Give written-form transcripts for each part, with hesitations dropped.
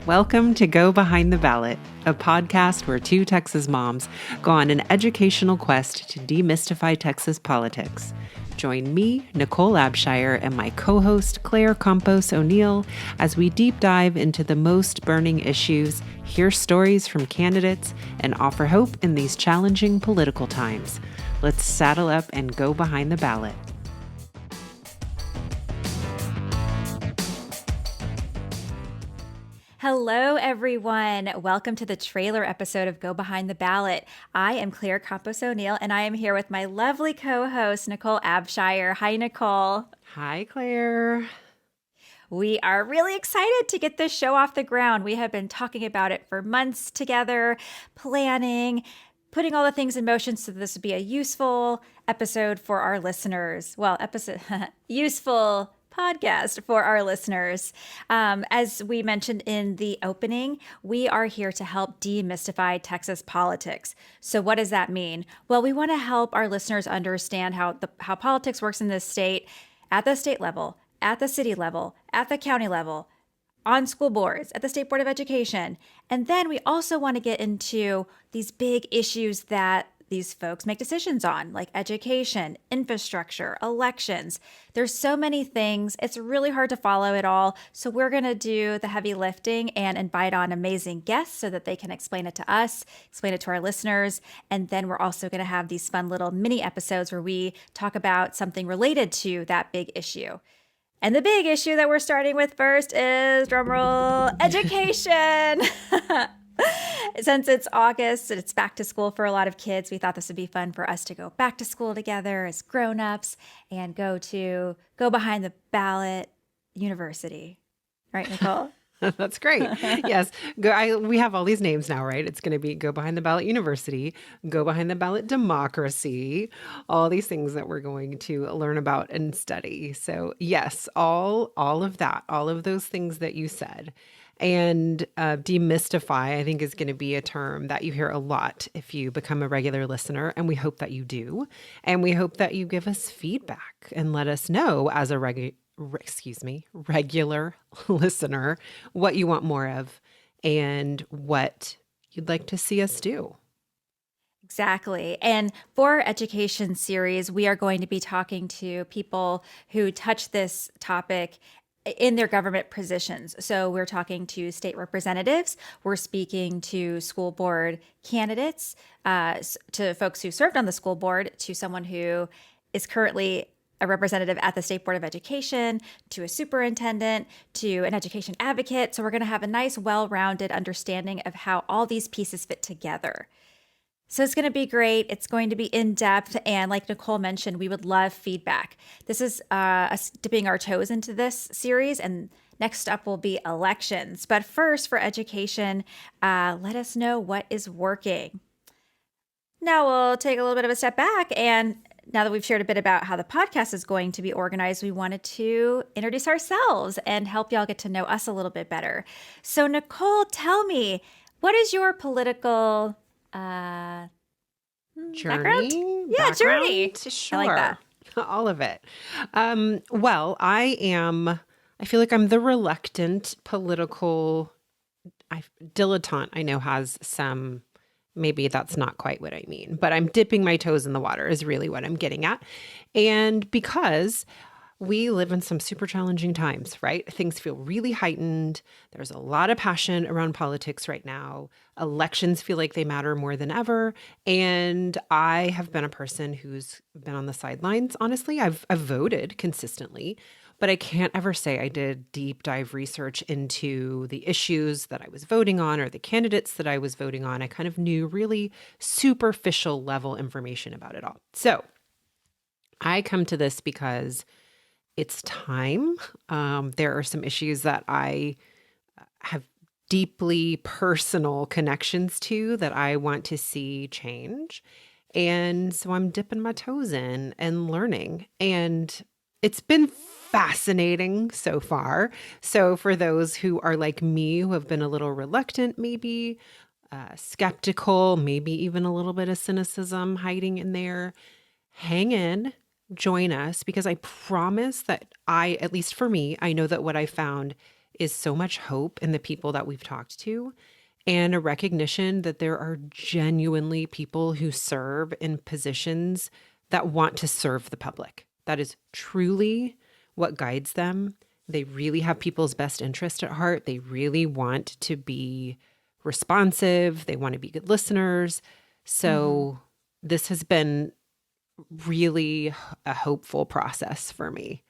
Welcome to Go Behind the Ballot, a podcast where two Texas moms go on an educational quest to demystify Texas politics. Join me, Nichole Abshire, and my co-host Campos ONeill as we deep dive into the most burning issues, hear stories from candidates, and offer hope in these challenging political times. Let's saddle up and go behind the ballot. Hello, everyone. Welcome to the trailer episode of Go Behind the Ballot. I am Campos ONeill, and I am here with my lovely co-host, Nichole Abshire. Hi, Nichole. Hi, Claire. We are really excited to get this show off the ground. We have been talking about it for months together, planning, putting all the things in motion so this would be a useful episode for our listeners. Well, useful podcast for our listeners. As we mentioned in the opening, we are here to help demystify Texas politics. So what does that mean? Well, we want to help our listeners understand how politics works in this state at the state level, at the city level, at the county level, on school boards, at the State Board of Education. And then we also want to get into these big issues that these folks make decisions on, like education, infrastructure, elections. There's so many things. It's really hard to follow it all. So we're going to do the heavy lifting and invite on amazing guests so that they can explain it to us, explain it to our listeners. And then we're also going to have these fun little mini episodes where we talk about something related to that big issue. And the big issue that we're starting with first is, drumroll, education. Since it's August and it's back to school for a lot of kids, we thought this would be fun for us to go back to school together as grown-ups and go behind the ballot university. Right, Nichole? That's great. Yes. We have all these names now, right? It's going to be Go Behind the Ballot University, Go Behind the Ballot Democracy, all these things that we're going to learn about and study. So yes, all of that, all of those things that you said. And demystify, I think, is going to be a term that you hear a lot if you become a regular listener. And we hope that you do. And we hope that you give us feedback and let us know as a regular listener what you want more of and what you'd like to see us do. Exactly. And for our education series, we are going to be talking to people who touch this topic in their government positions. So we're talking to state representatives, we're speaking to school board candidates, to folks who served on the school board, to someone who is currently a representative at the State Board of Education, to a superintendent, to an education advocate. So we're going to have a nice, well-rounded understanding of how all these pieces fit together. So it's going to be great. It's going to be in-depth. And like Nichole mentioned, we would love feedback. This is us dipping our toes into this series. And next up will be elections. But first, for education, let us know what is working. Now we'll take a little bit of a step back. And now that we've shared a bit about how the podcast is going to be organized, we wanted to introduce ourselves and help y'all get to know us a little bit better. So Nichole, tell me, what is your political journey? Yeah, journey. Sure. I like that. All of it. Well, I feel like I'm the reluctant political dilettante. I know has some, maybe that's not quite what I mean, but I'm dipping my toes in the water is really what I'm getting at. And because we live in some super challenging times, right? Things feel really heightened. There's a lot of passion around politics right now. Elections feel like they matter more than ever. And I have been a person who's been on the sidelines. Honestly, I've voted consistently, but I can't ever say I did deep dive research into the issues that I was voting on or the candidates that I was voting on. I kind of knew really superficial level information about it all. So I come to this because it's time. There are some issues that I have deeply personal connections to that I want to see change. And so I'm dipping my toes in and learning. And it's been fascinating so far. So for those who are like me, who have been a little reluctant, maybe skeptical, maybe even a little bit of cynicism hiding in there, hang in. join us, because I promise that at least for me, I know that what I found is so much hope in the people that we've talked to, and a recognition that there are genuinely people who serve in positions that want to serve the public. That is truly what guides them. They really have people's best interest at heart. They really want to be responsive. They want to be good listeners. So this has been really a hopeful process for me,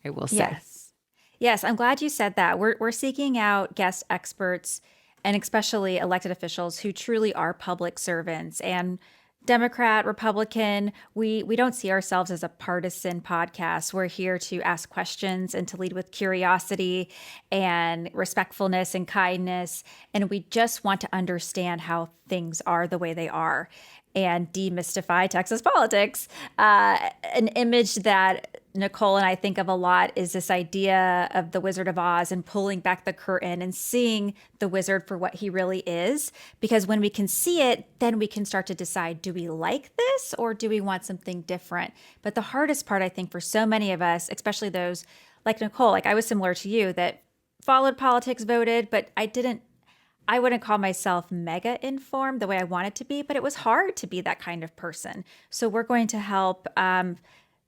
I will say. Yes. Yes, I'm glad you said that. We're seeking out guest experts and especially elected officials who truly are public servants. And Democrat, Republican, we don't see ourselves as a partisan podcast. We're here to ask questions and to lead with curiosity and respectfulness and kindness. And we just want to understand how things are the way they are and demystify Texas politics. An image that Nichole and I think of a lot is this idea of the Wizard of Oz and pulling back the curtain and seeing the wizard for what he really is. Because when we can see it, then we can start to decide, do we like this or do we want something different? But the hardest part, I think, for so many of us, especially those like Nichole, like I was similar to you, that followed politics, voted, but I wouldn't call myself mega informed the way I wanted to be, but it was hard to be that kind of person. So we're going to help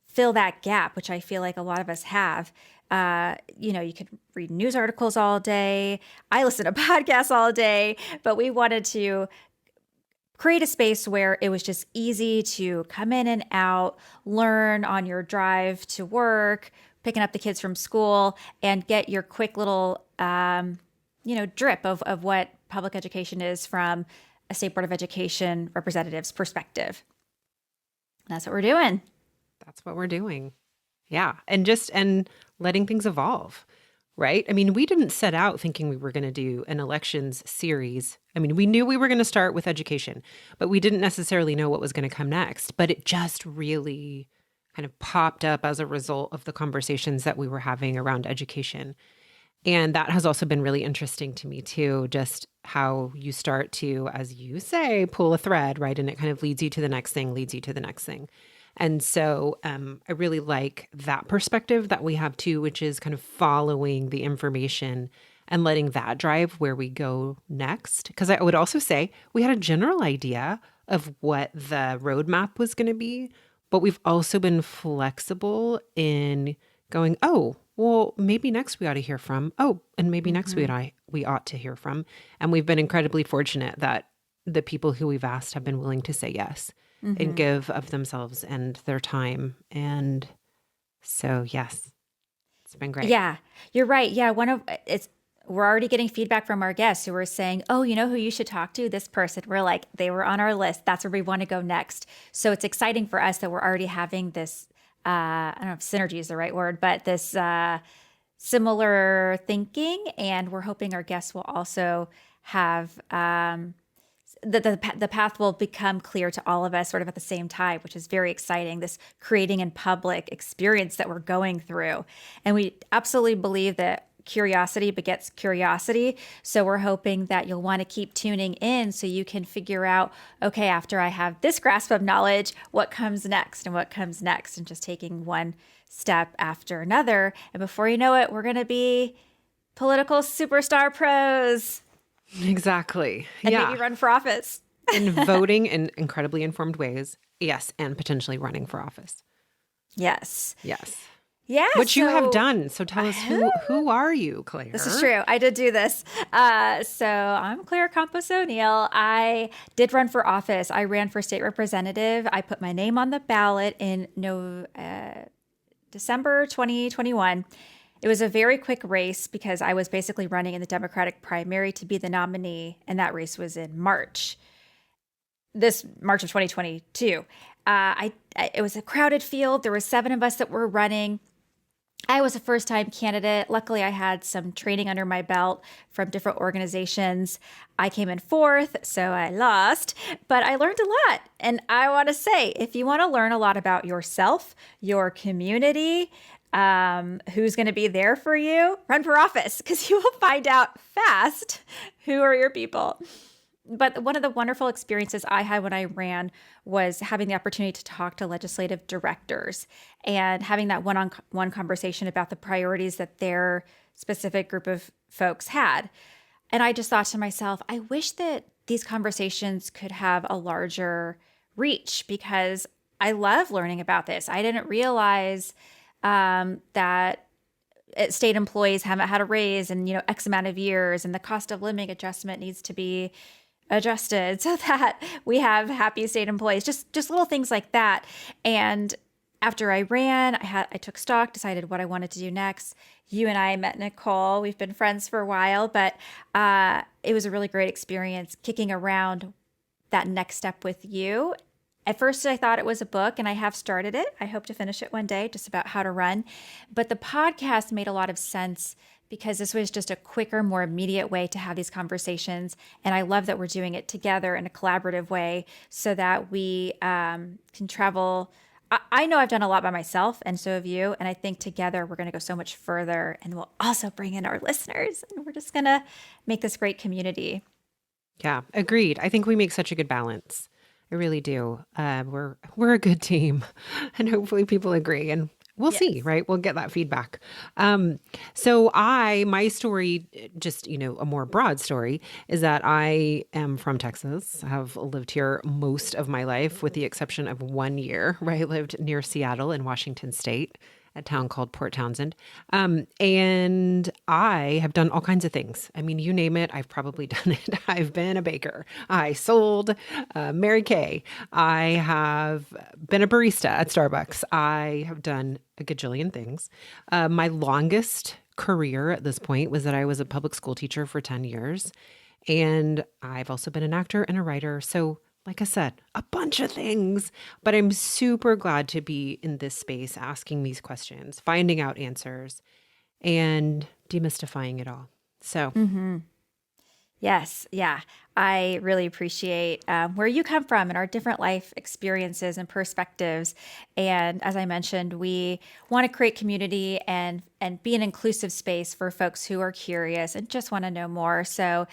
fill that gap, which I feel like a lot of us have. You could read news articles all day. I listen to podcasts all day, but we wanted to create a space where it was just easy to come in and out, learn on your drive to work, picking up the kids from school, and get your quick little drip of what public education is from a state board of education representative's perspective. That's what we're doing. That's what we're doing. Yeah. And letting things evolve, right? I mean, we didn't set out thinking we were going to do an elections series. I mean, we knew we were going to start with education, but we didn't necessarily know what was going to come next. But it just really kind of popped up as a result of the conversations that we were having around education. And that has also been really interesting to me too, just how you start to, as you say, pull a thread, right? And it kind of leads you to the next thing, leads you to the next thing. And so I really like that perspective that we have too, which is kind of following the information and letting that drive where we go next. Because I would also say we had a general idea of what the roadmap was going to be, but we've also been flexible in going, oh, well, maybe next we ought to hear from. Oh, and maybe next we ought to hear from. And we've been incredibly fortunate that the people who we've asked have been willing to say yes and give of themselves and their time. And so, yes, it's been great. Yeah, you're right. Yeah, we're already getting feedback from our guests who are saying, oh, you know who you should talk to? This person. We're like, they were on our list. That's where we want to go next. So it's exciting for us that we're already having this, I don't know if synergy is the right word, but this similar thinking. And we're hoping our guests will also have the path will become clear to all of us sort of at the same time, which is very exciting, this creating in public experience that we're going through. And we absolutely believe that curiosity begets curiosity. So we're hoping that you'll want to keep tuning in so you can figure out, okay, after I have this grasp of knowledge, what comes next and what comes next, and just taking one step after another. And before you know it, we're going to be political superstar pros. Exactly. And maybe run for office. And voting in incredibly informed ways. Yes. And potentially running for office. Yes. Yes. Yeah. Which you have done. So tell us, who are you, Claire? This is true. I did do this. So I'm Claire Campos ONeill. I did run for office. I ran for state representative. I put my name on the ballot in December 2021. It was a very quick race because I was basically running in the Democratic primary to be the nominee, and that race was in March. This March of 2022. It was a crowded field. There were 7 of us that were running. I was a first-time candidate. Luckily, I had some training under my belt from different organizations. I came in 4th, so I lost, but I learned a lot. And I want to say, if you want to learn a lot about yourself, your community, who's going to be there for you, run for office, because you will find out fast who are your people. But one of the wonderful experiences I had when I ran was having the opportunity to talk to legislative directors and having that one-on-one conversation about the priorities that their specific group of folks had. And I just thought to myself, I wish that these conversations could have a larger reach, because I love learning about this. I didn't realize that state employees haven't had a raise in, X amount of years, and the cost of living adjustment needs to be adjusted so that we have happy state employees, just little things like that. And after I ran, I took stock, decided what I wanted to do next. You and I met Nichole. We've been friends for a while, but it was a really great experience kicking around that next step with you. At first, I thought it was a book, and I have started it. I hope to finish it one day, just about how to run. But the podcast made a lot of sense because this was just a quicker, more immediate way to have these conversations. And I love that we're doing it together in a collaborative way so that we can travel. I know I've done a lot by myself, and so have you. And I think together we're going to go so much further, and we'll also bring in our listeners. And we're just going to make this great community. Yeah, agreed. I think we make such a good balance. I really do. We're a good team, and hopefully people agree, and we'll see, right? We'll get that feedback. So my story, just, a more broad story, is that I am from Texas, have lived here most of my life, with the exception of 1 year where I lived near Seattle in Washington State, a town called Port Townsend. And I have done all kinds of things. I mean, you name it, I've probably done it. I've been a baker. I sold Mary Kay. I have been a barista at Starbucks. I have done a gajillion things. My longest career at this point was that I was a public school teacher for 10 years. And I've also been an actor and a writer. So like I said, a bunch of things, but I'm super glad to be in this space, asking these questions, finding out answers, and demystifying it all. So, Yes. Yeah. I really appreciate where you come from and our different life experiences and perspectives. And as I mentioned, we want to create community and be an inclusive space for folks who are curious and just want to know more. So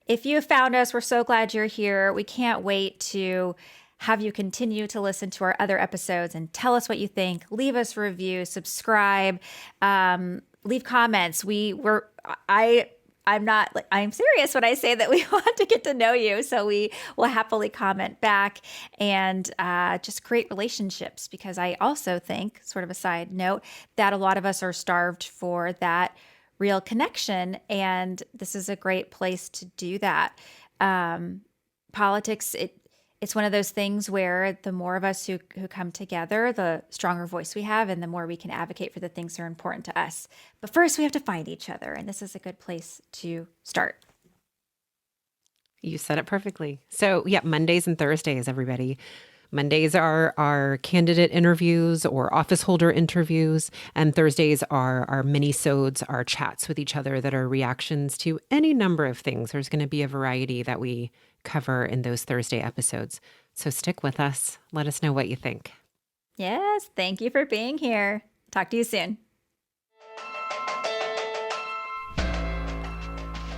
if you found us, we're so glad you're here. We can't wait to have you continue to listen to our other episodes and tell us what you think. Leave us a review, subscribe, leave comments. I'm serious when I say that we want to get to know you. So we will happily comment back and just create relationships, because I also think, sort of a side note, that a lot of us are starved for that real connection. And this is a great place to do that. Politics, it's one of those things where the more of us who come together, the stronger voice we have, and the more we can advocate for the things that are important to us. But first, we have to find each other. And this is a good place to start. You said it perfectly. So yeah, Mondays and Thursdays, everybody. Mondays are our candidate interviews or office holder interviews, and Thursdays are our mini-sodes, our chats with each other that are reactions to any number of things. There's going to be a variety that we cover in those Thursday episodes. So stick with us. Let us know what you think. Yes, thank you for being here. Talk to you soon.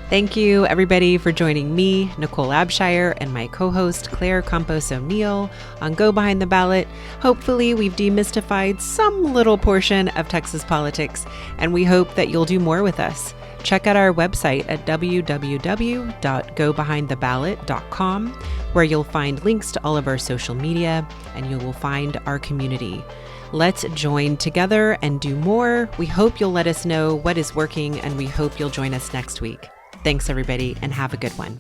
Thank you, everybody, for joining me, Nichole Abshire, and my co-host, Claire Campos ONeill, on Go Behind the Ballot. Hopefully, we've demystified some little portion of Texas politics, and we hope that you'll do more with us. Check out our website at www.gobehindtheballot.com, where you'll find links to all of our social media, and you will find our community. Let's join together and do more. We hope you'll let us know what is working, and we hope you'll join us next week. Thanks, everybody, and have a good one.